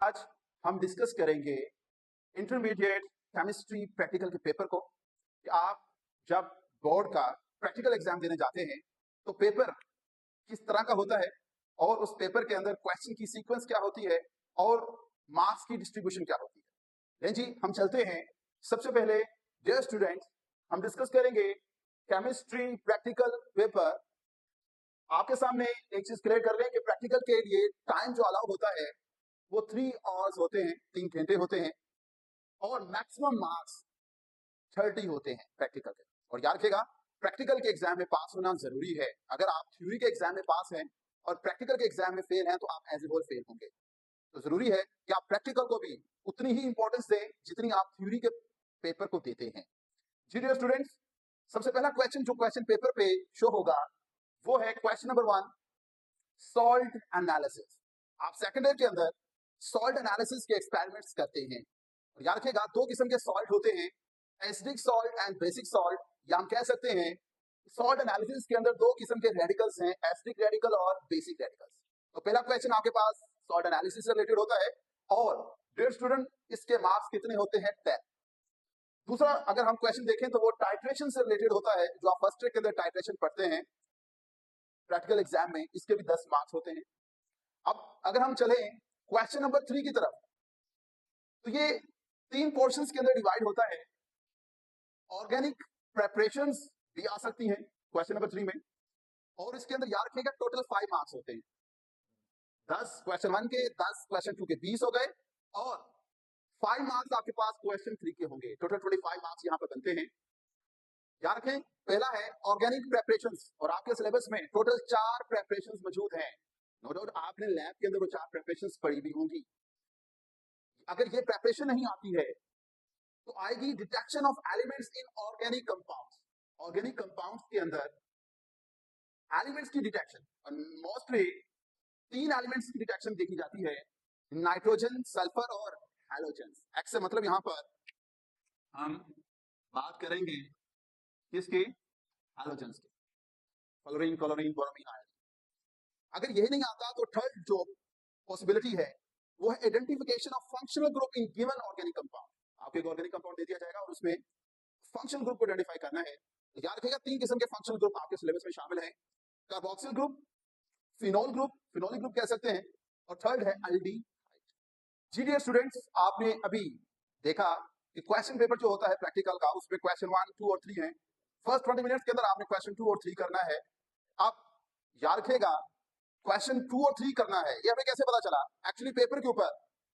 आज हम डिस्कस करेंगे इंटरमीडिएट केमिस्ट्री प्रैक्टिकल के पेपर को कि आप जब बोर्ड का प्रैक्टिकल एग्जाम देने जाते हैं तो पेपर किस तरह का होता है और उस पेपर के अंदर क्वेश्चन की सीक्वेंस क्या होती है और मार्क्स की डिस्ट्रीब्यूशन क्या होती है। जी हम चलते हैं। सबसे पहले डियर स्टूडेंट, हम डिस्कस करेंगे केमिस्ट्री प्रैक्टिकल पेपर। आपके सामने एक चीज क्लियर कर रहे हैं कि प्रैक्टिकल के लिए टाइम जो अलाउ होता है वो 3 आवर्स होते हैं, 3 घंटे होते हैं और मैक्सिमम मार्क्स 30 होते हैं प्रैक्टिकल के। और याद रखिएगा, प्रैक्टिकल के एग्जाम में पास होना जरूरी है। अगर आप थ्योरी के एग्जाम में पास हैं और प्रैक्टिकल के एग्जाम में फेल हैं तो आप एज ए होल फेल होंगे। तो जरूरी है कि आप प्रैक्टिकल को भी उतनी ही इंपॉर्टेंस दें जितनी आप थ्योरी के पेपर को देते हैं। जी डियर स्टूडेंट्स, सबसे पहला क्वेश्चन जो क्वेश्चन पेपर पे शो होगा वो है क्वेश्चन नंबर 1, सॉल्ट एनालिसिस। आप सेकेंड ईयर के अंदर सॉल्ट एनालिसिस के एक्सपेरिमेंट्स करते हैं। और याद रखिएगा, 2 किस्म के सॉल्ट होते हैं, acidic salt and basic salt. या हम कह सकते हैं सॉल्ट एनालिसिस के अंदर 2 किस्म के रेडिकल्स हैं, एसिडिक रेडिकल और बेसिक रेडिकल्स। तो पहला क्वेश्चन आपके पास सॉल्ट एनालिसिस से रिलेटेड होता है और डियर स्टूडेंट इसके मार्क्स कितने होते हैं? 10। दूसरा अगर हम क्वेश्चन देखें तो वो टाइट्रेशन से रिलेटेड होता है, जो आप फर्स्ट ईयर के अंदर टाइट्रेशन पढ़ते हैं प्रैक्टिकल एग्जाम में, इसके भी 10 मार्क्स होते हैं। अब अगर हम चले क्वेश्चन नंबर 3 की तरफ, तो ये 3 पोर्शंस के अंदर डिवाइड होता है। ऑर्गेनिक प्रेपरेशंस भी आ सकती हैं क्वेश्चन नंबर 3 में, और इसके अंदर याद रखिएगा टोटल 5 मार्क्स होते हैं। 10 क्वेश्चन 1 के, 10 क्वेश्चन 2 के, 20 हो गए और 5 मार्क्स आपके पास क्वेश्चन 3 के होंगे। टोटल 25 मार्क्स यहाँ पर बनते हैं। याद रखें, पहला है ऑर्गेनिक प्रेपरेशंस और आपके सिलेबस में टोटल 4 प्रेपरेशंस मौजूद हैं। नो डाउट आपने लैब के अंदर वो 4 प्रेपरेशंस पढ़ी भी होंगी। अगर ये प्रेपरेशन नहीं आती है तो आएगी detection of elements in organic compounds. Organic compounds के अंदर एलिमेंट्स की डिटेक्शन, और मोस्टली 3 एलिमेंट्स की डिटेक्शन देखी जाती है, नाइट्रोजन, सल्फर और हैलोजेंस। एक्स से मतलब यहां पर हम बात करेंगे किसके? हैलोजेंस के, फ्लोरीन, क्लोरीन, ब्रोमीन, आयोडीन। अगर यही नहीं आता तो थर्ड जो पॉसिबिलिटी है वो है identification of functional group in given organic compound. आपको एक ऑर्गेनिक कंपाउंड दे दिया जाएगा और उसमें फंक्शनल ग्रुप को आइडेंटिफाई करना है। याद रखिएगा 3 किस्म के फंक्शनल ग्रुप आपके सिलेबस में शामिल हैं, carboxyl group, phenol group, phenolic group कह सकते हैं, और थर्ड है एल्डिहाइड। जी डियर स्टूडेंट्स, आपने अभी देखा कि क्वेश्चन पेपर जो होता है प्रैक्टिकल का, उसमें क्वेश्चन 1, 2 और 3 है। फर्स्ट 20 मिनट्स के अंदर आपने क्वेश्चन 2 और 3 करना है। आप याद रखिएगा क्वेश्चन 2 और 3 करना है। ये हमें कैसे पता चला? एक्चुअली पेपर के ऊपर